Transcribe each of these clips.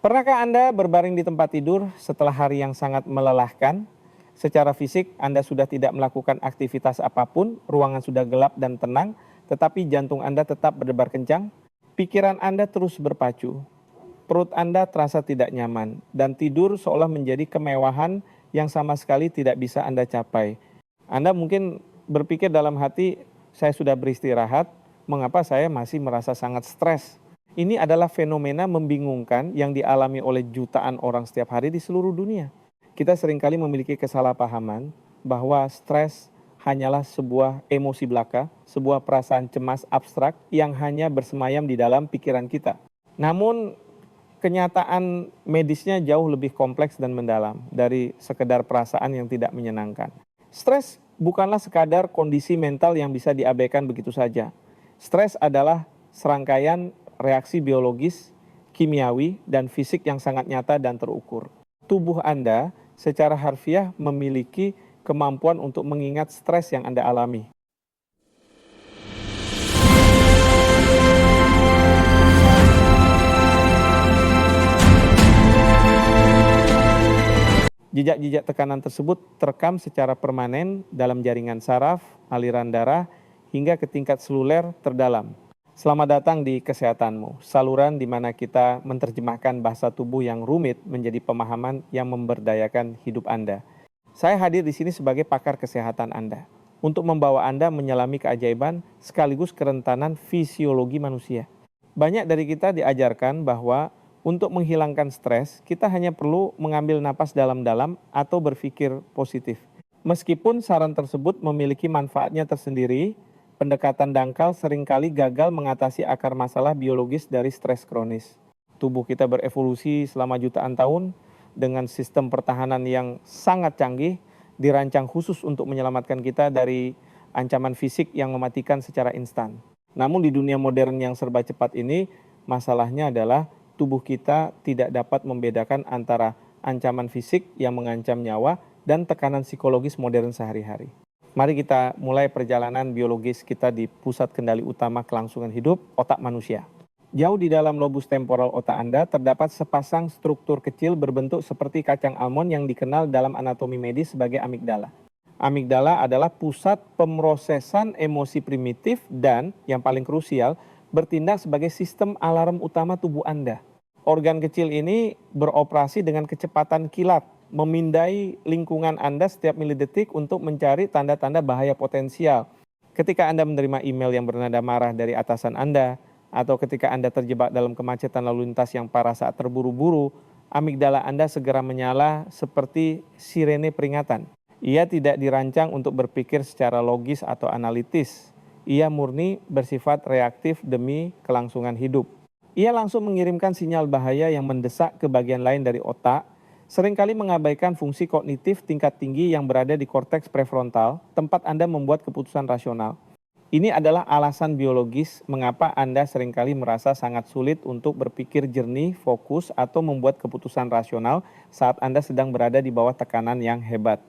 Pernahkah Anda berbaring di tempat tidur setelah hari yang sangat melelahkan? Secara fisik, Anda sudah tidak melakukan aktivitas apapun, ruangan sudah gelap dan tenang, tetapi jantung Anda tetap berdebar kencang. Pikiran Anda terus berpacu, perut Anda terasa tidak nyaman, dan tidur seolah menjadi kemewahan yang sama sekali tidak bisa Anda capai. Anda mungkin berpikir dalam hati, saya sudah beristirahat, mengapa saya masih merasa sangat stres? Ini adalah fenomena membingungkan yang dialami oleh jutaan orang setiap hari di seluruh dunia. Kita seringkali memiliki kesalahpahaman bahwa stres hanyalah sebuah emosi belaka, sebuah perasaan cemas abstrak yang hanya bersemayam di dalam pikiran kita. Namun, kenyataan medisnya jauh lebih kompleks dan mendalam dari sekedar perasaan yang tidak menyenangkan. Stres bukanlah sekadar kondisi mental yang bisa diabaikan begitu saja. Stres adalah serangkaian reaksi biologis, kimiawi, dan fisik yang sangat nyata dan terukur. Tubuh Anda secara harfiah memiliki kemampuan untuk mengingat stres yang Anda alami. Jejak-jejak tekanan tersebut terekam secara permanen dalam jaringan saraf, aliran darah, hingga ke tingkat seluler terdalam. Selamat datang di Kesehatanmu, saluran di mana kita menerjemahkan bahasa tubuh yang rumit menjadi pemahaman yang memberdayakan hidup Anda. Saya hadir di sini sebagai pakar kesehatan Anda, untuk membawa Anda menyelami keajaiban sekaligus kerentanan fisiologi manusia. Banyak dari kita diajarkan bahwa untuk menghilangkan stres, kita hanya perlu mengambil napas dalam-dalam atau berpikir positif. Meskipun saran tersebut memiliki manfaatnya tersendiri, pendekatan dangkal seringkali gagal mengatasi akar masalah biologis dari stres kronis. Tubuh kita berevolusi selama jutaan tahun dengan sistem pertahanan yang sangat canggih, dirancang khusus untuk menyelamatkan kita dari ancaman fisik yang mematikan secara instan. Namun di dunia modern yang serba cepat ini, masalahnya adalah tubuh kita tidak dapat membedakan antara ancaman fisik yang mengancam nyawa dan tekanan psikologis modern sehari-hari. Mari kita mulai perjalanan biologis kita di pusat kendali utama kelangsungan hidup, otak manusia. Jauh di dalam lobus temporal otak Anda terdapat sepasang struktur kecil berbentuk seperti kacang almond yang dikenal dalam anatomi medis sebagai amigdala. Amigdala adalah pusat pemrosesan emosi primitif dan, yang paling krusial, bertindak sebagai sistem alarm utama tubuh Anda. Organ kecil ini beroperasi dengan kecepatan kilat, memindai lingkungan Anda setiap milidetik untuk mencari tanda-tanda bahaya potensial. Ketika Anda menerima email yang bernada marah dari atasan Anda, atau ketika Anda terjebak dalam kemacetan lalu lintas yang parah saat terburu-buru, amigdala Anda segera menyala seperti sirene peringatan. Ia tidak dirancang untuk berpikir secara logis atau analitis. Ia murni bersifat reaktif demi kelangsungan hidup. Ia langsung mengirimkan sinyal bahaya yang mendesak ke bagian lain dari otak, seringkali mengabaikan fungsi kognitif tingkat tinggi yang berada di korteks prefrontal, tempat Anda membuat keputusan rasional. Ini adalah alasan biologis mengapa Anda seringkali merasa sangat sulit untuk berpikir jernih, fokus, atau membuat keputusan rasional saat Anda sedang berada di bawah tekanan yang hebat.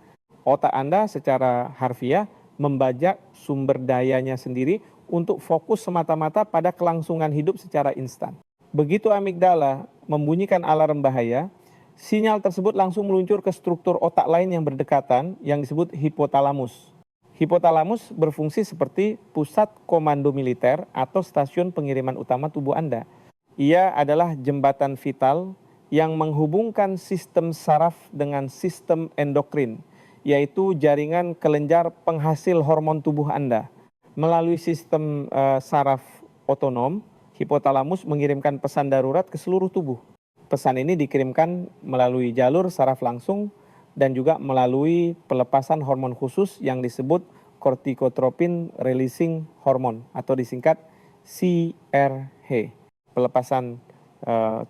Otak Anda secara harfiah membajak sumber dayanya sendiri untuk fokus semata-mata pada kelangsungan hidup secara instan. Begitu amigdala membunyikan alarm bahaya, sinyal tersebut langsung meluncur ke struktur otak lain yang berdekatan yang disebut hipotalamus. Hipotalamus berfungsi seperti pusat komando militer atau stasiun pengiriman utama tubuh Anda. Ia adalah jembatan vital yang menghubungkan sistem saraf dengan sistem endokrin, yaitu jaringan kelenjar penghasil hormon tubuh Anda. Melalui sistem saraf otonom, hipotalamus mengirimkan pesan darurat ke seluruh tubuh. Pesan ini dikirimkan melalui jalur saraf langsung dan juga melalui pelepasan hormon khusus yang disebut corticotropin releasing hormone atau disingkat CRH. Pelepasan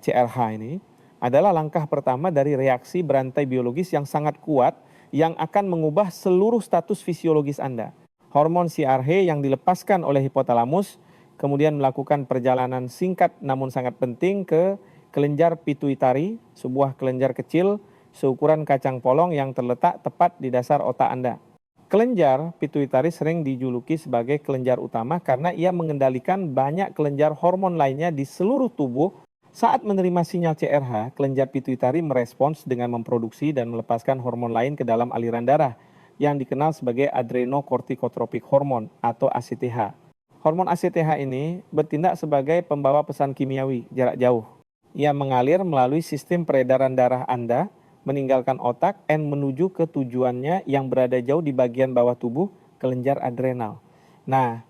CRH ini adalah langkah pertama dari reaksi berantai biologis yang sangat kuat yang akan mengubah seluruh status fisiologis Anda. Hormon CRH yang dilepaskan oleh hipotalamus kemudian melakukan perjalanan singkat namun sangat penting ke kelenjar pituitari, sebuah kelenjar kecil seukuran kacang polong yang terletak tepat di dasar otak Anda. Kelenjar pituitari sering dijuluki sebagai kelenjar utama karena ia mengendalikan banyak kelenjar hormon lainnya di seluruh tubuh Saat menerima sinyal CRH, kelenjar pituitari merespons dengan memproduksi dan melepaskan hormon lain ke dalam aliran darah yang dikenal sebagai adrenokortikotropik hormon atau ACTH. Hormon ACTH ini bertindak sebagai pembawa pesan kimiawi jarak jauh. Ia mengalir melalui sistem peredaran darah Anda, meninggalkan otak dan menuju ke tujuannya yang berada jauh di bagian bawah tubuh, kelenjar adrenal. Nah,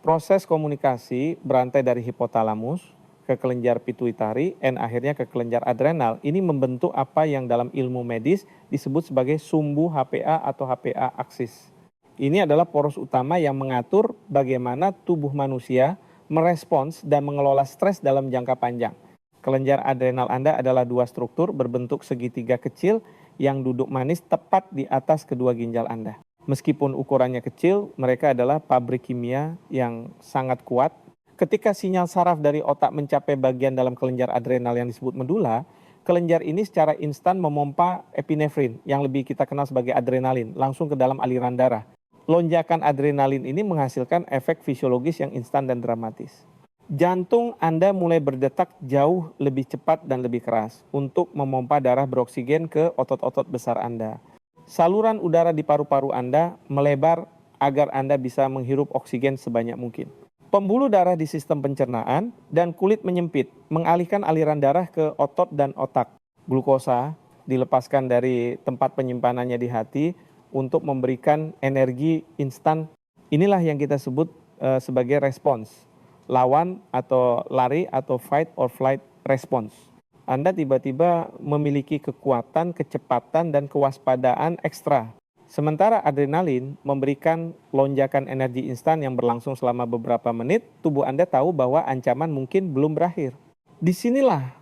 proses komunikasi berantai dari hipotalamus ke kelenjar pituitari dan akhirnya ke kelenjar adrenal. Ini membentuk apa yang dalam ilmu medis disebut sebagai sumbu HPA atau HPA aksis. Ini adalah poros utama yang mengatur bagaimana tubuh manusia merespons dan mengelola stres dalam jangka panjang. Kelenjar adrenal Anda adalah dua struktur berbentuk segitiga kecil yang duduk manis tepat di atas kedua ginjal Anda. Meskipun ukurannya kecil, mereka adalah pabrik kimia yang sangat kuat. Ketika sinyal saraf dari otak mencapai bagian dalam kelenjar adrenal yang disebut medula, kelenjar ini secara instan memompa epinefrin yang lebih kita kenal sebagai adrenalin langsung ke dalam aliran darah. Lonjakan adrenalin ini menghasilkan efek fisiologis yang instan dan dramatis. Jantung Anda mulai berdetak jauh lebih cepat dan lebih keras untuk memompa darah beroksigen ke otot-otot besar Anda. Saluran udara di paru-paru Anda melebar agar Anda bisa menghirup oksigen sebanyak mungkin. Pembuluh darah di sistem pencernaan dan kulit menyempit, mengalihkan aliran darah ke otot dan otak. Glukosa dilepaskan dari tempat penyimpanannya di hati untuk memberikan energi instan. Inilah yang kita sebut sebagai respons. Lawan atau lari atau fight or flight response. Anda tiba-tiba memiliki kekuatan, kecepatan, dan kewaspadaan ekstra. Sementara adrenalin memberikan lonjakan energi instan yang berlangsung selama beberapa menit, tubuh Anda tahu bahwa ancaman mungkin belum berakhir. Disinilah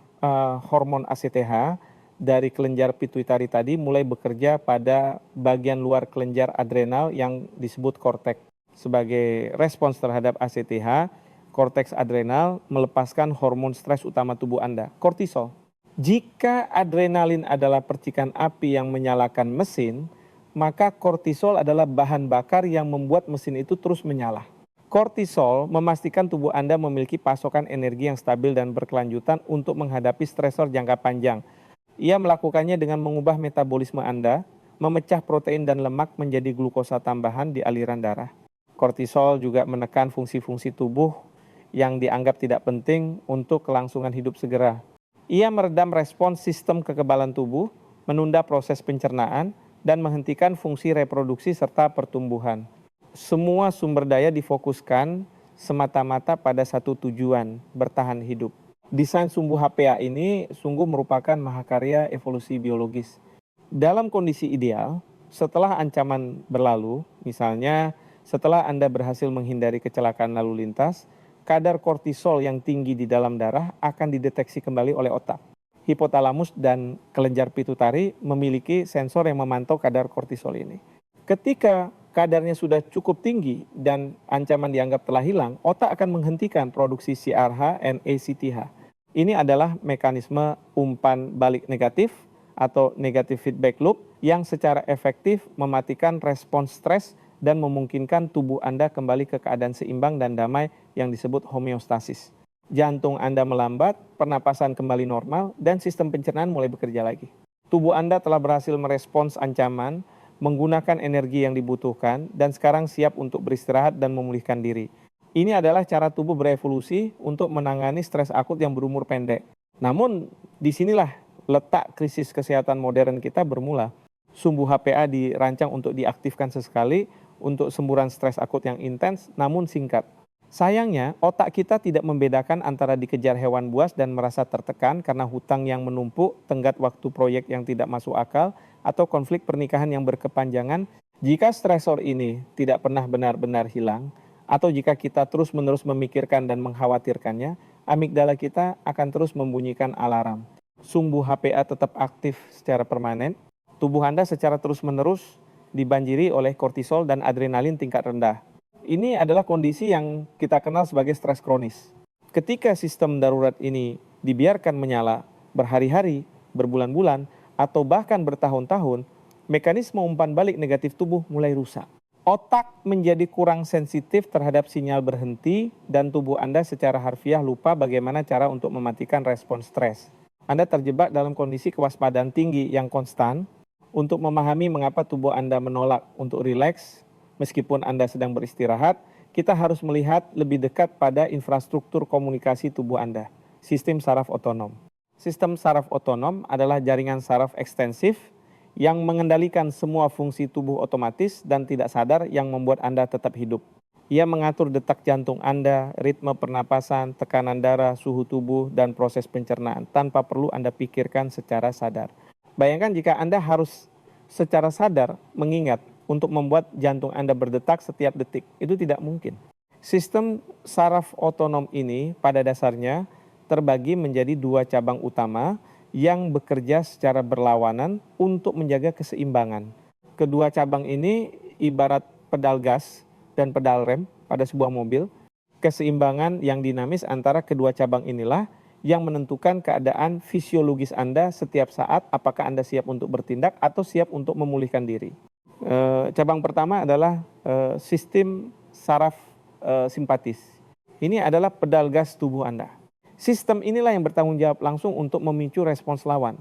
hormon ACTH dari kelenjar pituitari tadi mulai bekerja pada bagian luar kelenjar adrenal yang disebut korteks. Sebagai respons terhadap ACTH, korteks adrenal melepaskan hormon stres utama tubuh Anda, kortisol. Jika adrenalin adalah percikan api yang menyalakan mesin, maka kortisol adalah bahan bakar yang membuat mesin itu terus menyala. Kortisol memastikan tubuh Anda memiliki pasokan energi yang stabil dan berkelanjutan untuk menghadapi stresor jangka panjang. Ia melakukannya dengan mengubah metabolisme Anda, memecah protein dan lemak menjadi glukosa tambahan di aliran darah. Kortisol juga menekan fungsi-fungsi tubuh yang dianggap tidak penting untuk kelangsungan hidup segera. Ia meredam respons sistem kekebalan tubuh, menunda proses pencernaan, dan menghentikan fungsi reproduksi serta pertumbuhan. Semua sumber daya difokuskan semata-mata pada satu tujuan, bertahan hidup. Desain sumbu HPA ini sungguh merupakan mahakarya evolusi biologis. Dalam kondisi ideal, setelah ancaman berlalu, misalnya setelah Anda berhasil menghindari kecelakaan lalu lintas, kadar kortisol yang tinggi di dalam darah akan dideteksi kembali oleh otak. Hipotalamus dan kelenjar pituitari memiliki sensor yang memantau kadar kortisol ini. Ketika kadarnya sudah cukup tinggi dan ancaman dianggap telah hilang, otak akan menghentikan produksi CRH dan ACTH. Ini adalah mekanisme umpan balik negatif atau negative feedback loop yang secara efektif mematikan respons stres dan memungkinkan tubuh Anda kembali ke keadaan seimbang dan damai yang disebut homeostasis. Jantung Anda melambat, pernapasan kembali normal, dan sistem pencernaan mulai bekerja lagi. Tubuh Anda telah berhasil merespons ancaman, menggunakan energi yang dibutuhkan, dan sekarang siap untuk beristirahat dan memulihkan diri. Ini adalah cara tubuh berevolusi untuk menangani stres akut yang berumur pendek. Namun, disinilah letak krisis kesehatan modern kita bermula. Sumbu HPA dirancang untuk diaktifkan sesekali untuk semburan stres akut yang intens, namun singkat. Sayangnya, otak kita tidak membedakan antara dikejar hewan buas dan merasa tertekan karena hutang yang menumpuk, tenggat waktu proyek yang tidak masuk akal, atau konflik pernikahan yang berkepanjangan. Jika stresor ini tidak pernah benar-benar hilang, atau jika kita terus-menerus memikirkan dan mengkhawatirkannya, amigdala kita akan terus membunyikan alarm. Sumbu HPA tetap aktif secara permanen, tubuh Anda secara terus-menerus dibanjiri oleh kortisol dan adrenalin tingkat rendah. Ini adalah kondisi yang kita kenal sebagai stres kronis. Ketika sistem darurat ini dibiarkan menyala berhari-hari, berbulan-bulan, atau bahkan bertahun-tahun, mekanisme umpan balik negatif tubuh mulai rusak. Otak menjadi kurang sensitif terhadap sinyal berhenti dan tubuh Anda secara harfiah lupa bagaimana cara untuk mematikan respon stres. Anda terjebak dalam kondisi kewaspadaan tinggi yang konstan. Untuk memahami mengapa tubuh Anda menolak untuk rileks meskipun Anda sedang beristirahat, kita harus melihat lebih dekat pada infrastruktur komunikasi tubuh Anda, sistem saraf otonom. Sistem saraf otonom adalah jaringan saraf ekstensif yang mengendalikan semua fungsi tubuh otomatis dan tidak sadar yang membuat Anda tetap hidup. Ia mengatur detak jantung Anda, ritme pernapasan, tekanan darah, suhu tubuh, dan proses pencernaan tanpa perlu Anda pikirkan secara sadar. Bayangkan jika Anda harus secara sadar mengingat untuk membuat jantung Anda berdetak setiap detik. Itu tidak mungkin. Sistem saraf otonom ini pada dasarnya terbagi menjadi dua cabang utama yang bekerja secara berlawanan untuk menjaga keseimbangan. Kedua cabang ini ibarat pedal gas dan pedal rem pada sebuah mobil. Keseimbangan yang dinamis antara kedua cabang inilah yang menentukan keadaan fisiologis Anda setiap saat, apakah Anda siap untuk bertindak atau siap untuk memulihkan diri. Cabang pertama adalah sistem saraf simpatis. Ini adalah pedal gas tubuh Anda. Sistem inilah yang bertanggung jawab langsung untuk memicu respons lawan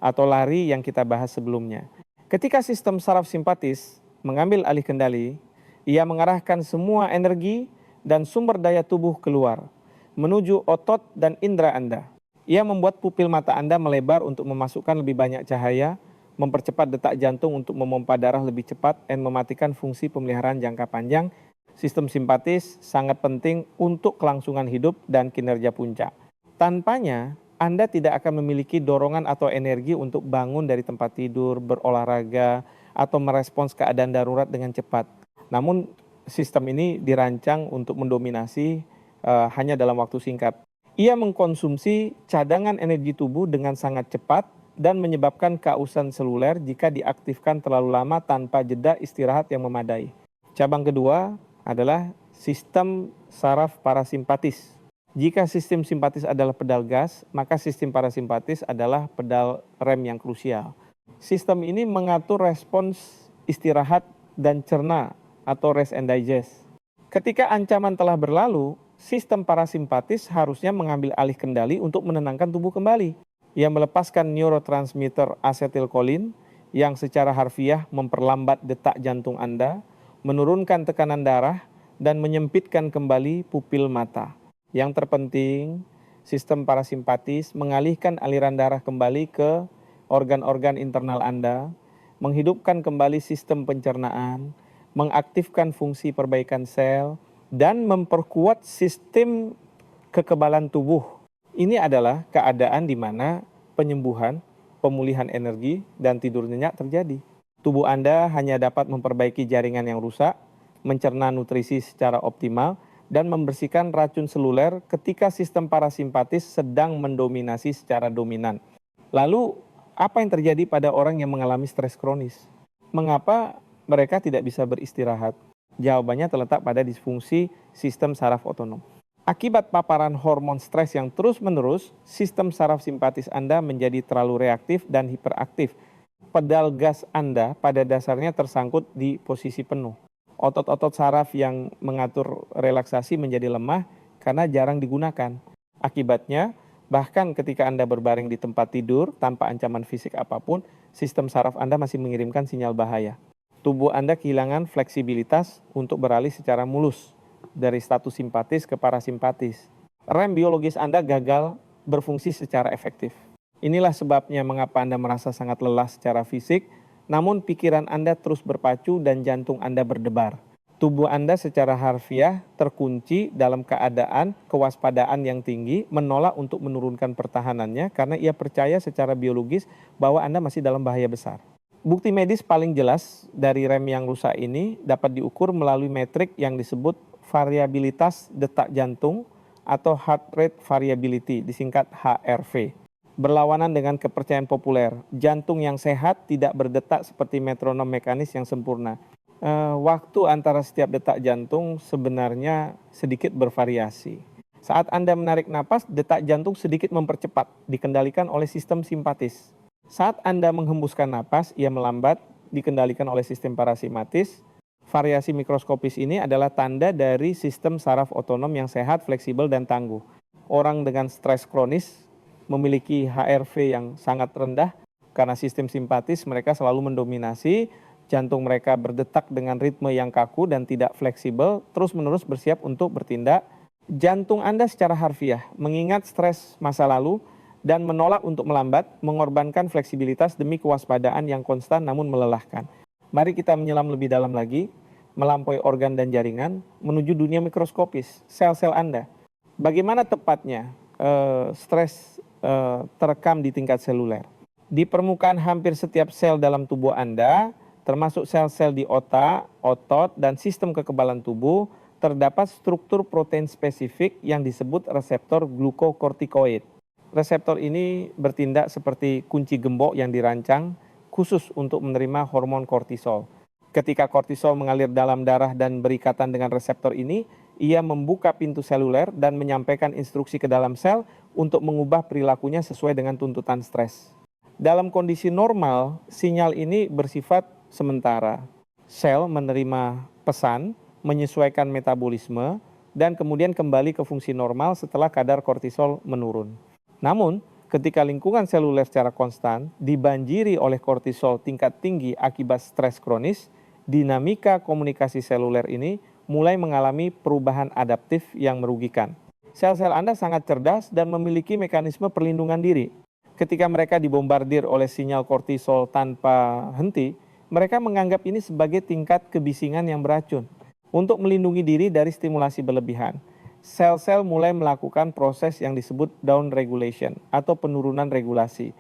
atau lari yang kita bahas sebelumnya. Ketika sistem saraf simpatis mengambil alih kendali, ia mengarahkan semua energi dan sumber daya tubuh keluar menuju otot dan indera Anda. Ia membuat pupil mata Anda melebar untuk memasukkan lebih banyak cahaya, mempercepat detak jantung untuk memompa darah lebih cepat, dan mematikan fungsi pemeliharaan jangka panjang. Sistem simpatis sangat penting untuk kelangsungan hidup dan kinerja puncak. Tanpanya, Anda tidak akan memiliki dorongan atau energi untuk bangun dari tempat tidur, berolahraga, atau merespons keadaan darurat dengan cepat. Namun, sistem ini dirancang untuk mendominasi hanya dalam waktu singkat. Ia mengkonsumsi cadangan energi tubuh dengan sangat cepat dan menyebabkan keausan seluler jika diaktifkan terlalu lama tanpa jeda istirahat yang memadai. Cabang kedua adalah sistem saraf parasimpatis. Jika sistem simpatis adalah pedal gas, maka sistem parasimpatis adalah pedal rem yang krusial. Sistem ini mengatur respons istirahat dan cerna atau rest and digest. Ketika ancaman telah berlalu, sistem parasimpatis harusnya mengambil alih kendali untuk menenangkan tubuh kembali. Ia melepaskan neurotransmitter asetilkolin yang secara harfiah memperlambat detak jantung Anda, menurunkan tekanan darah, dan menyempitkan kembali pupil mata. Yang terpenting, sistem parasimpatis mengalihkan aliran darah kembali ke organ-organ internal Anda, menghidupkan kembali sistem pencernaan, mengaktifkan fungsi perbaikan sel, dan memperkuat sistem kekebalan tubuh. Ini adalah keadaan di mana penyembuhan, pemulihan energi, dan tidur nyenyak terjadi. Tubuh Anda hanya dapat memperbaiki jaringan yang rusak, mencerna nutrisi secara optimal, dan membersihkan racun seluler ketika sistem parasimpatis sedang mendominasi secara dominan. Lalu, apa yang terjadi pada orang yang mengalami stres kronis? Mengapa mereka tidak bisa beristirahat? Jawabannya terletak pada disfungsi sistem saraf otonom. Akibat paparan hormon stres yang terus-menerus, sistem saraf simpatis Anda menjadi terlalu reaktif dan hiperaktif. Pedal gas Anda pada dasarnya tersangkut di posisi penuh. Otot-otot saraf yang mengatur relaksasi menjadi lemah karena jarang digunakan. Akibatnya, bahkan ketika Anda berbaring di tempat tidur tanpa ancaman fisik apapun, sistem saraf Anda masih mengirimkan sinyal bahaya. Tubuh Anda kehilangan fleksibilitas untuk beralih secara mulus dari status simpatis ke parasimpatis. Rem biologis Anda gagal berfungsi secara efektif. Inilah sebabnya mengapa Anda merasa sangat lelah secara fisik, namun pikiran Anda terus berpacu dan jantung Anda berdebar. Tubuh Anda secara harfiah terkunci dalam keadaan kewaspadaan yang tinggi, menolak untuk menurunkan pertahanannya karena ia percaya secara biologis bahwa Anda masih dalam bahaya besar. Bukti medis paling jelas dari rem yang rusak ini dapat diukur melalui metrik yang disebut variabilitas detak jantung atau heart rate variability, disingkat HRV. Berlawanan dengan kepercayaan populer, jantung yang sehat tidak berdetak seperti metronom mekanis yang sempurna. Waktu antara setiap detak jantung sebenarnya sedikit bervariasi. Saat Anda menarik napas, detak jantung sedikit mempercepat, dikendalikan oleh sistem simpatis. Saat Anda menghembuskan napas, ia melambat, dikendalikan oleh sistem parasimpatis. Variasi mikroskopis ini adalah tanda dari sistem saraf otonom yang sehat, fleksibel, dan tangguh. Orang dengan stres kronis memiliki HRV yang sangat rendah karena sistem simpatis mereka selalu mendominasi, jantung mereka berdetak dengan ritme yang kaku dan tidak fleksibel, terus-menerus bersiap untuk bertindak. Jantung Anda secara harfiah mengingat stres masa lalu dan menolak untuk melambat, mengorbankan fleksibilitas demi kewaspadaan yang konstan namun melelahkan. Mari kita menyelam lebih dalam lagi, melampaui organ dan jaringan, menuju dunia mikroskopis, sel-sel Anda. Bagaimana tepatnya stres terekam di tingkat seluler? Di permukaan hampir setiap sel dalam tubuh Anda, termasuk sel-sel di otak, otot, dan sistem kekebalan tubuh, terdapat struktur protein spesifik yang disebut reseptor glukokortikoid. Reseptor ini bertindak seperti kunci gembok yang dirancang khusus untuk menerima hormon kortisol. Ketika kortisol mengalir dalam darah dan berikatan dengan reseptor ini, ia membuka pintu seluler dan menyampaikan instruksi ke dalam sel untuk mengubah perilakunya sesuai dengan tuntutan stres. Dalam kondisi normal, sinyal ini bersifat sementara. Sel menerima pesan, menyesuaikan metabolisme, dan kemudian kembali ke fungsi normal setelah kadar kortisol menurun. Namun, ketika lingkungan seluler secara konstan dibanjiri oleh kortisol tingkat tinggi akibat stres kronis, dinamika komunikasi seluler ini mulai mengalami perubahan adaptif yang merugikan. Sel-sel Anda sangat cerdas dan memiliki mekanisme perlindungan diri. Ketika mereka dibombardir oleh sinyal kortisol tanpa henti, mereka menganggap ini sebagai tingkat kebisingan yang beracun. Untuk melindungi diri dari stimulasi berlebihan, sel-sel mulai melakukan proses yang disebut down regulation atau penurunan regulasi.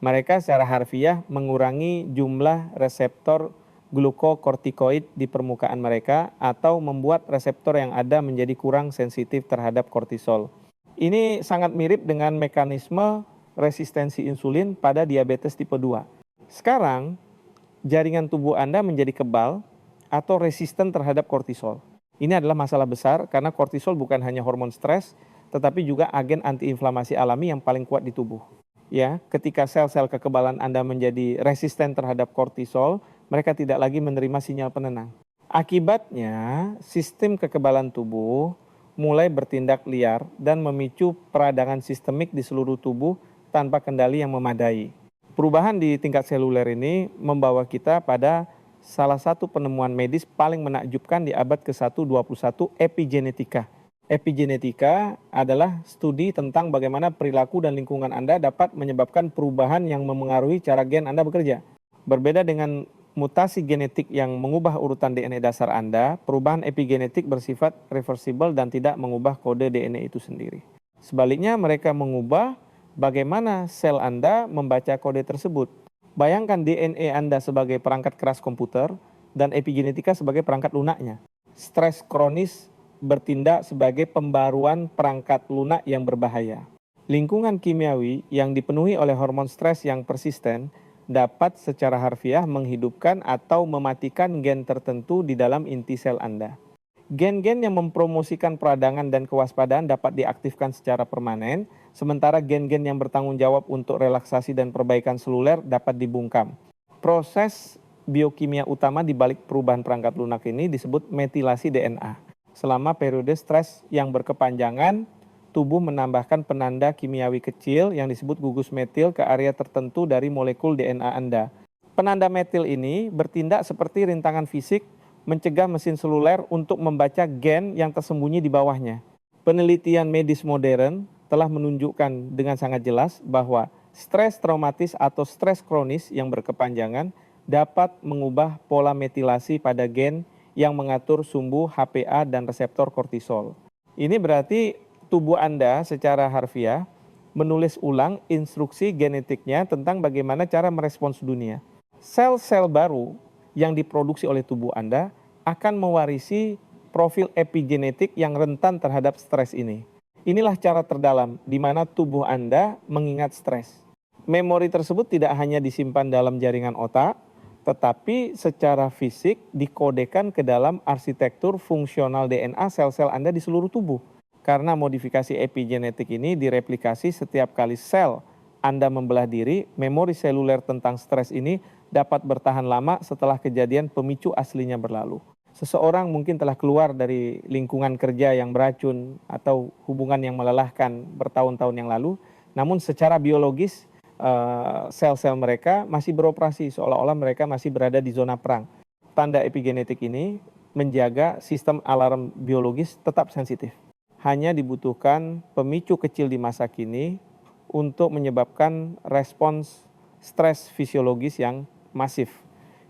Mereka secara harfiah mengurangi jumlah reseptor glukokortikoid di permukaan mereka atau membuat reseptor yang ada menjadi kurang sensitif terhadap kortisol. Ini sangat mirip dengan mekanisme resistensi insulin pada diabetes tipe 2. Sekarang, jaringan tubuh Anda menjadi kebal atau resisten terhadap kortisol. Ini adalah masalah besar karena kortisol bukan hanya hormon stres, tetapi juga agen antiinflamasi alami yang paling kuat di tubuh. Ya, ketika sel-sel kekebalan Anda menjadi resisten terhadap kortisol, mereka tidak lagi menerima sinyal penenang. Akibatnya, sistem kekebalan tubuh mulai bertindak liar dan memicu peradangan sistemik di seluruh tubuh tanpa kendali yang memadai. Perubahan di tingkat seluler ini membawa kita pada salah satu penemuan medis paling menakjubkan di abad ke-21, epigenetika. Epigenetika adalah studi tentang bagaimana perilaku dan lingkungan Anda dapat menyebabkan perubahan yang memengaruhi cara gen Anda bekerja. Berbeda dengan mutasi genetik yang mengubah urutan DNA dasar Anda, perubahan epigenetik bersifat reversible dan tidak mengubah kode DNA itu sendiri. Sebaliknya, mereka mengubah bagaimana sel Anda membaca kode tersebut. Bayangkan DNA Anda sebagai perangkat keras komputer dan epigenetika sebagai perangkat lunaknya. Stres kronis bertindak sebagai pembaruan perangkat lunak yang berbahaya. Lingkungan kimiawi yang dipenuhi oleh hormon stres yang persisten dapat secara harfiah menghidupkan atau mematikan gen tertentu di dalam inti sel Anda. Gen-gen yang mempromosikan peradangan dan kewaspadaan dapat diaktifkan secara permanen, sementara gen-gen yang bertanggung jawab untuk relaksasi dan perbaikan seluler dapat dibungkam. Proses biokimia utama di balik perubahan perangkat lunak ini disebut metilasi DNA. Selama periode stres yang berkepanjangan, tubuh menambahkan penanda kimiawi kecil yang disebut gugus metil ke area tertentu dari molekul DNA Anda. Penanda metil ini bertindak seperti rintangan fisik mencegah mesin seluler untuk membaca gen yang tersembunyi di bawahnya. Penelitian medis modern telah menunjukkan dengan sangat jelas bahwa stres traumatis atau stres kronis yang berkepanjangan dapat mengubah pola metilasi pada gen yang mengatur sumbu HPA dan reseptor kortisol. Ini berarti tubuh Anda secara harfiah menulis ulang instruksi genetiknya tentang bagaimana cara merespons dunia. Sel-sel baru yang diproduksi oleh tubuh Anda akan mewarisi profil epigenetik yang rentan terhadap stres ini. Inilah cara terdalam di mana tubuh Anda mengingat stres. Memori tersebut tidak hanya disimpan dalam jaringan otak, tetapi secara fisik dikodekan ke dalam arsitektur fungsional DNA sel-sel Anda di seluruh tubuh. Karena modifikasi epigenetik ini direplikasi setiap kali sel Anda membelah diri, memori seluler tentang stres ini dapat bertahan lama setelah kejadian pemicu aslinya berlalu. Seseorang mungkin telah keluar dari lingkungan kerja yang beracun atau hubungan yang melelahkan bertahun-tahun yang lalu, namun secara biologis sel-sel mereka masih beroperasi seolah-olah mereka masih berada di zona perang. Tanda epigenetik ini menjaga sistem alarm biologis tetap sensitif. Hanya dibutuhkan pemicu kecil di masa kini untuk menyebabkan respons stres fisiologis yang masif.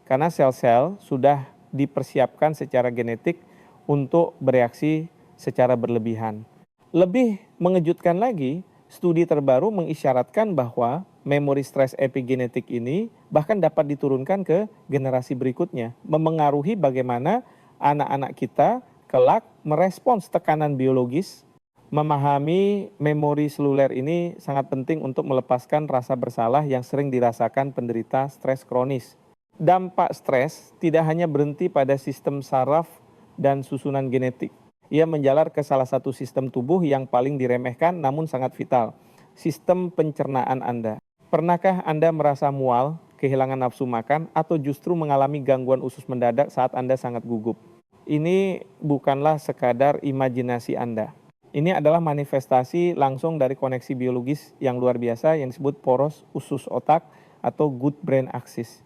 Karena sel-sel sudah dipersiapkan secara genetik untuk bereaksi secara berlebihan. Lebih mengejutkan lagi, studi terbaru mengisyaratkan bahwa memori stres epigenetik ini bahkan dapat diturunkan ke generasi berikutnya, memengaruhi bagaimana anak-anak kita kelak merespons tekanan biologis. Memahami memori seluler ini sangat penting untuk melepaskan rasa bersalah yang sering dirasakan penderita stres kronis. Dampak stres tidak hanya berhenti pada sistem saraf dan susunan genetik. Ia menjalar ke salah satu sistem tubuh yang paling diremehkan namun sangat vital, sistem pencernaan Anda. Pernahkah Anda merasa mual, kehilangan nafsu makan, atau justru mengalami gangguan usus mendadak saat Anda sangat gugup? Ini bukanlah sekadar imajinasi Anda. Ini adalah manifestasi langsung dari koneksi biologis yang luar biasa yang disebut poros usus otak atau good brain axis.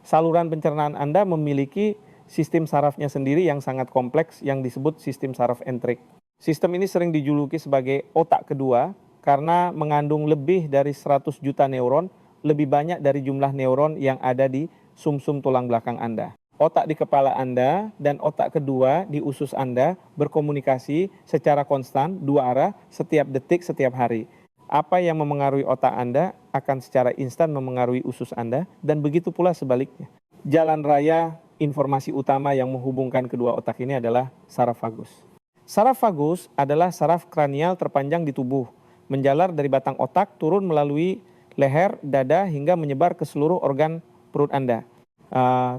Saluran pencernaan Anda memiliki sistem sarafnya sendiri yang sangat kompleks yang disebut sistem saraf entrik. Sistem ini sering dijuluki sebagai otak kedua karena mengandung lebih dari 100 juta neuron, lebih banyak dari jumlah neuron yang ada di sumsum tulang belakang Anda. Otak di kepala Anda dan otak kedua di usus Anda berkomunikasi secara konstan, dua arah, setiap detik, setiap hari. Apa yang memengaruhi otak Anda akan secara instan memengaruhi usus Anda, dan begitu pula sebaliknya. Jalan raya informasi utama yang menghubungkan kedua otak ini adalah saraf vagus. Saraf vagus adalah saraf kranial terpanjang di tubuh, menjalar dari batang otak turun melalui leher, dada, hingga menyebar ke seluruh organ perut Anda.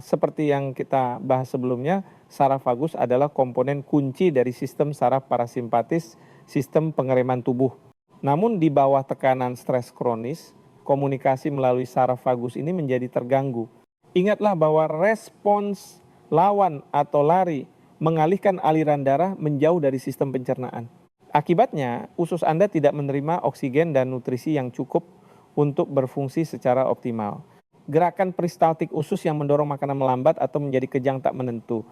Seperti yang kita bahas sebelumnya, saraf vagus adalah komponen kunci dari sistem saraf parasimpatis, sistem pengereman tubuh. Namun di bawah tekanan stres kronis, komunikasi melalui saraf vagus ini menjadi terganggu. Ingatlah bahwa respons lawan atau lari mengalihkan aliran darah menjauh dari sistem pencernaan. Akibatnya, usus Anda tidak menerima oksigen dan nutrisi yang cukup untuk berfungsi secara optimal. Gerakan peristaltik usus yang mendorong makanan melambat atau menjadi kejang tak menentu.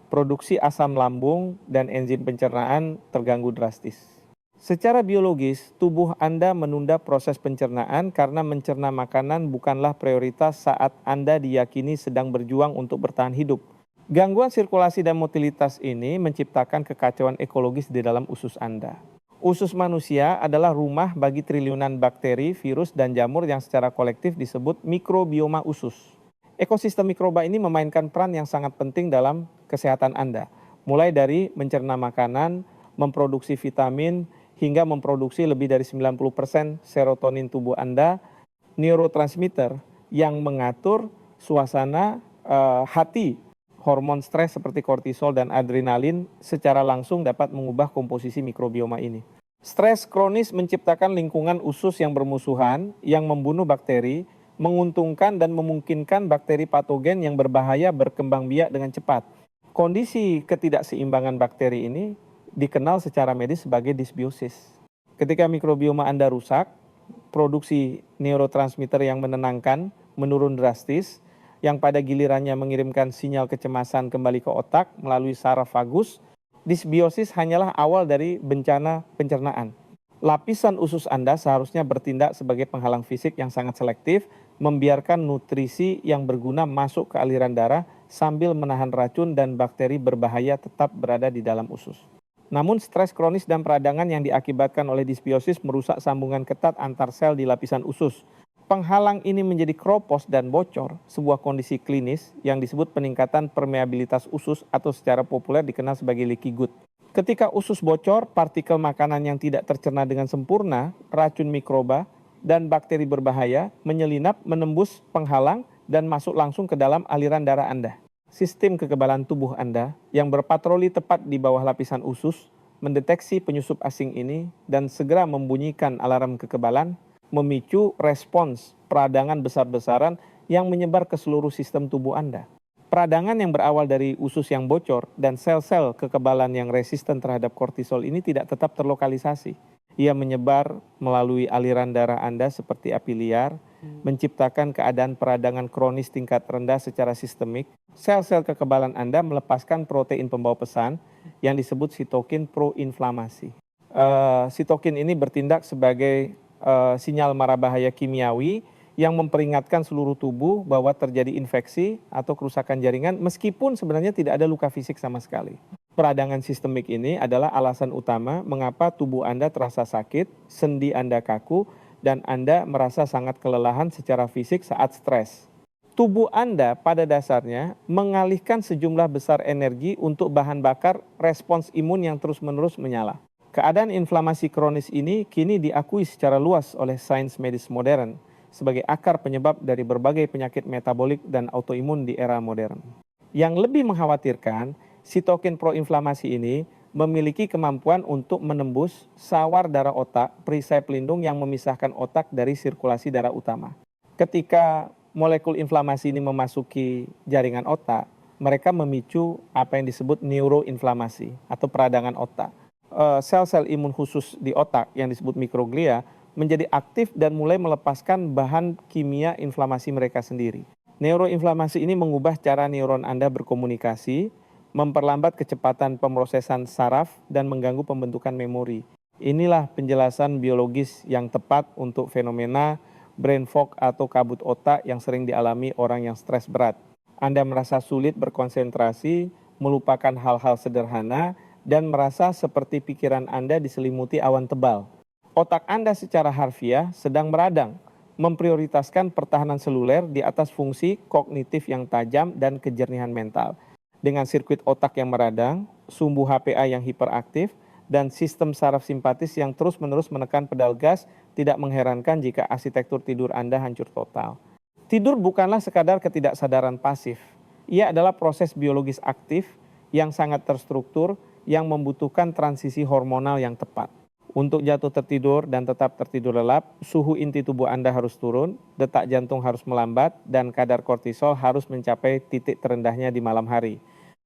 Produksi asam lambung dan enzim pencernaan terganggu drastis. Secara biologis, tubuh Anda menunda proses pencernaan karena mencerna makanan bukanlah prioritas saat Anda diyakini sedang berjuang untuk bertahan hidup. Gangguan sirkulasi dan motilitas ini menciptakan kekacauan ekologis di dalam usus Anda. Usus manusia adalah rumah bagi triliunan bakteri, virus, dan jamur yang secara kolektif disebut mikrobioma usus. Ekosistem mikroba ini memainkan peran yang sangat penting dalam kesehatan Anda, mulai dari mencerna makanan, memproduksi vitamin, hingga memproduksi lebih dari 90% serotonin tubuh Anda, neurotransmitter yang mengatur suasana hati. Hormon stres seperti kortisol dan adrenalin secara langsung dapat mengubah komposisi mikrobioma ini. Stres kronis menciptakan lingkungan usus yang bermusuhan, yang membunuh bakteri, menguntungkan dan memungkinkan bakteri patogen yang berbahaya berkembang biak dengan cepat. Kondisi ketidakseimbangan bakteri ini dikenal secara medis sebagai disbiosis. Ketika mikrobioma Anda rusak, produksi neurotransmitter yang menenangkan menurun drastis, yang pada gilirannya mengirimkan sinyal kecemasan kembali ke otak melalui saraf vagus. Disbiosis hanyalah awal dari bencana pencernaan. Lapisan usus Anda seharusnya bertindak sebagai penghalang fisik yang sangat selektif, membiarkan nutrisi yang berguna masuk ke aliran darah sambil menahan racun dan bakteri berbahaya tetap berada di dalam usus. Namun stres kronis dan peradangan yang diakibatkan oleh disbiosis merusak sambungan ketat antar sel di lapisan usus. Penghalang ini menjadi kropos dan bocor, sebuah kondisi klinis yang disebut peningkatan permeabilitas usus atau secara populer dikenal sebagai leaky gut. Ketika usus bocor, partikel makanan yang tidak tercerna dengan sempurna, racun mikroba, dan bakteri berbahaya menyelinap, menembus penghalang, dan masuk langsung ke dalam aliran darah Anda. Sistem kekebalan tubuh Anda yang berpatroli tepat di bawah lapisan usus mendeteksi penyusup asing ini dan segera membunyikan alarm kekebalan, memicu respons peradangan besar-besaran yang menyebar ke seluruh sistem tubuh Anda. Peradangan yang berawal dari usus yang bocor dan sel-sel kekebalan yang resisten terhadap kortisol ini tidak tetap terlokalisasi. Ia menyebar melalui aliran darah Anda seperti api liar, menciptakan keadaan peradangan kronis tingkat rendah secara sistemik. Sel-sel kekebalan Anda melepaskan protein pembawa pesan yang disebut sitokin proinflamasi. Sitokin ini bertindak sebagai sinyal mara bahaya kimiawi yang memperingatkan seluruh tubuh bahwa terjadi infeksi atau kerusakan jaringan meskipun sebenarnya tidak ada luka fisik sama sekali. Peradangan sistemik ini adalah alasan utama mengapa tubuh Anda terasa sakit, sendi Anda kaku, dan Anda merasa sangat kelelahan secara fisik saat stres. Tubuh Anda pada dasarnya mengalihkan sejumlah besar energi untuk bahan bakar respons imun yang terus-menerus menyala. Keadaan inflamasi kronis ini kini diakui secara luas oleh sains medis modern sebagai akar penyebab dari berbagai penyakit metabolik dan autoimun di era modern. Yang lebih mengkhawatirkan, sitokin proinflamasi ini memiliki kemampuan untuk menembus sawar darah otak, perisai pelindung yang memisahkan otak dari sirkulasi darah utama. Ketika molekul inflamasi ini memasuki jaringan otak, mereka memicu apa yang disebut neuroinflamasi atau peradangan otak. Sel-sel imun khusus di otak yang disebut mikroglia menjadi aktif dan mulai melepaskan bahan kimia inflamasi mereka sendiri. Neuroinflamasi ini mengubah cara neuron Anda berkomunikasi, memperlambat kecepatan pemrosesan saraf, dan mengganggu pembentukan memori. Inilah penjelasan biologis yang tepat untuk fenomena brain fog atau kabut otak yang sering dialami orang yang stres berat. Anda merasa sulit berkonsentrasi, melupakan hal-hal sederhana, dan merasa seperti pikiran Anda diselimuti awan tebal. Otak Anda secara harfiah sedang meradang, memprioritaskan pertahanan seluler di atas fungsi kognitif yang tajam dan kejernihan mental. Dengan sirkuit otak yang meradang, sumbu HPA yang hiperaktif, dan sistem saraf simpatis yang terus-menerus menekan pedal gas, tidak mengherankan jika arsitektur tidur Anda hancur total. Tidur bukanlah sekadar ketidaksadaran pasif. Ia adalah proses biologis aktif yang sangat terstruktur yang membutuhkan transisi hormonal yang tepat. Untuk jatuh tertidur dan tetap tertidur lelap, suhu inti tubuh Anda harus turun, detak jantung harus melambat, dan kadar kortisol harus mencapai titik terendahnya di malam hari.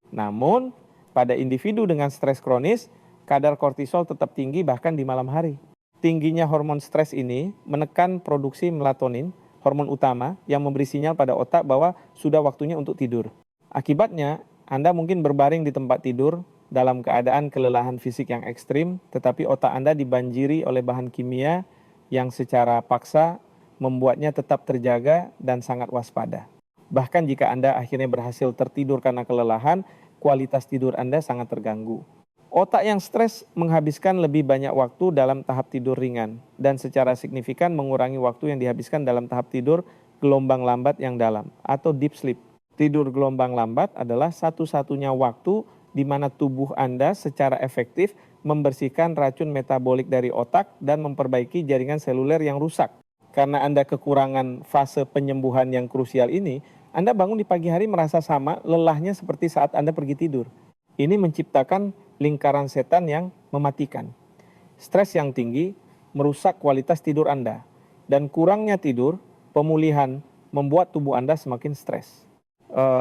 Namun, pada individu dengan stres kronis, kadar kortisol tetap tinggi bahkan di malam hari. Tingginya hormon stres ini menekan produksi melatonin, hormon utama yang memberi sinyal pada otak bahwa sudah waktunya untuk tidur. Akibatnya, Anda mungkin berbaring di tempat tidur dalam keadaan kelelahan fisik yang ekstrim, tetapi otak Anda dibanjiri oleh bahan kimia yang secara paksa membuatnya tetap terjaga dan sangat waspada. Bahkan jika Anda akhirnya berhasil tertidur karena kelelahan, kualitas tidur Anda sangat terganggu. Otak yang stres menghabiskan lebih banyak waktu dalam tahap tidur ringan dan secara signifikan mengurangi waktu yang dihabiskan dalam tahap tidur gelombang lambat yang dalam atau deep sleep. Tidur gelombang lambat adalah satu-satunya waktu di mana tubuh Anda secara efektif membersihkan racun metabolik dari otak dan memperbaiki jaringan seluler yang rusak. Karena Anda kekurangan fase penyembuhan yang krusial ini, Anda bangun di pagi hari merasa sama lelahnya seperti saat Anda pergi tidur. Ini menciptakan lingkaran setan yang mematikan. Stres yang tinggi merusak kualitas tidur Anda, dan kurangnya tidur, pemulihan, membuat tubuh Anda semakin stres.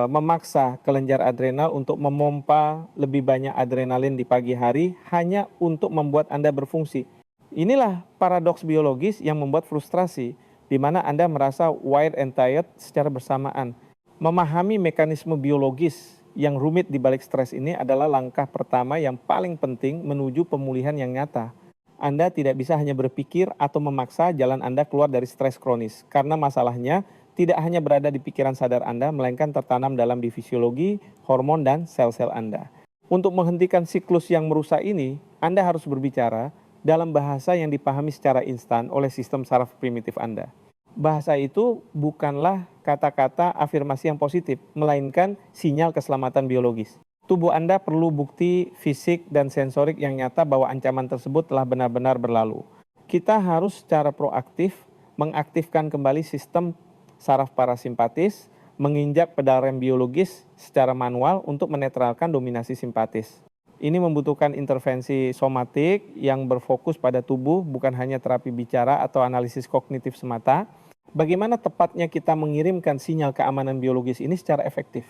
Memaksa kelenjar adrenal untuk memompa lebih banyak adrenalin di pagi hari hanya untuk membuat Anda berfungsi. Inilah paradoks biologis yang membuat frustrasi, di mana Anda merasa wired and tired secara bersamaan. Memahami mekanisme biologis yang rumit di balik stres ini adalah langkah pertama yang paling penting menuju pemulihan yang nyata. Anda tidak bisa hanya berpikir atau memaksa jalan Anda keluar dari stres kronis, karena masalahnya tidak hanya berada di pikiran sadar Anda, melainkan tertanam dalam di fisiologi, hormon, dan sel-sel Anda. Untuk menghentikan siklus yang merusak ini, Anda harus berbicara dalam bahasa yang dipahami secara instan oleh sistem saraf primitif Anda. Bahasa itu bukanlah kata-kata afirmasi yang positif, melainkan sinyal keselamatan biologis. Tubuh Anda perlu bukti fisik dan sensorik yang nyata bahwa ancaman tersebut telah benar-benar berlalu. Kita harus secara proaktif mengaktifkan kembali sistem saraf parasimpatis, menginjak pedal rem biologis secara manual untuk menetralkan dominasi simpatis. Ini membutuhkan intervensi somatik yang berfokus pada tubuh, bukan hanya terapi bicara atau analisis kognitif semata. Bagaimana tepatnya kita mengirimkan sinyal keamanan biologis ini secara efektif?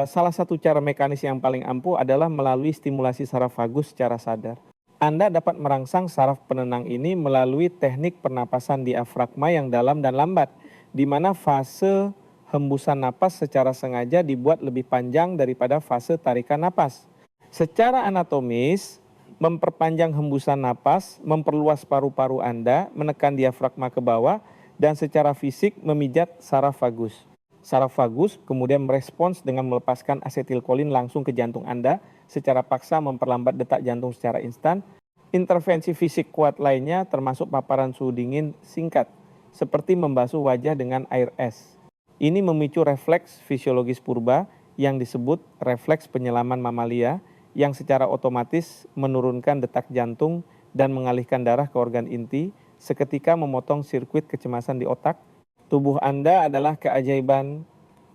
Salah satu cara mekanis yang paling ampuh adalah melalui stimulasi saraf vagus secara sadar. Anda dapat merangsang saraf penenang ini melalui teknik pernapasan diafragma yang dalam dan lambat, di mana fase hembusan napas secara sengaja dibuat lebih panjang daripada fase tarikan napas. Secara anatomis, memperpanjang hembusan napas, memperluas paru-paru Anda, menekan diafragma ke bawah, dan secara fisik memijat saraf vagus. Saraf vagus kemudian merespons dengan melepaskan asetilkolin langsung ke jantung Anda, secara paksa memperlambat detak jantung secara instan. Intervensi fisik kuat lainnya termasuk paparan suhu dingin singkat, seperti membasuh wajah dengan air es. Ini memicu refleks fisiologis purba yang disebut refleks penyelaman mamalia, yang secara otomatis menurunkan detak jantung dan mengalihkan darah ke organ inti, seketika memotong sirkuit kecemasan di otak. Tubuh Anda adalah keajaiban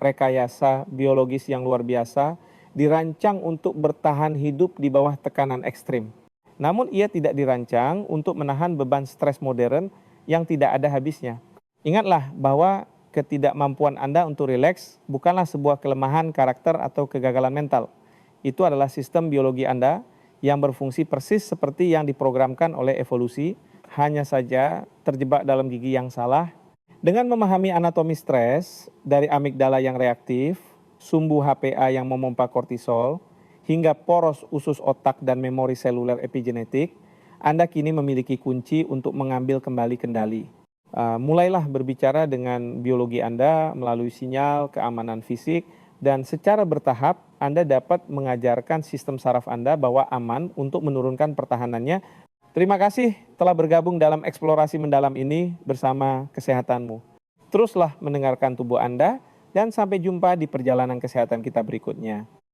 rekayasa biologis yang luar biasa, dirancang untuk bertahan hidup di bawah tekanan ekstrim. Namun ia tidak dirancang untuk menahan beban stres modern yang tidak ada habisnya. Ingatlah bahwa ketidakmampuan Anda untuk rileks bukanlah sebuah kelemahan karakter atau kegagalan mental. Itu adalah sistem biologi Anda yang berfungsi persis seperti yang diprogramkan oleh evolusi, hanya saja terjebak dalam gigi yang salah. Dengan memahami anatomi stres dari amigdala yang reaktif, sumbu HPA yang memompa kortisol, hingga poros usus otak dan memori seluler epigenetik, Anda kini memiliki kunci untuk mengambil kembali kendali. Mulailah berbicara dengan biologi Anda melalui sinyal keamanan fisik, dan secara bertahap Anda dapat mengajarkan sistem saraf Anda bahwa aman untuk menurunkan pertahanannya. Terima kasih telah bergabung dalam eksplorasi mendalam ini bersama kesehatanmu. Teruslah mendengarkan tubuh Anda dan sampai jumpa di perjalanan kesehatan kita berikutnya.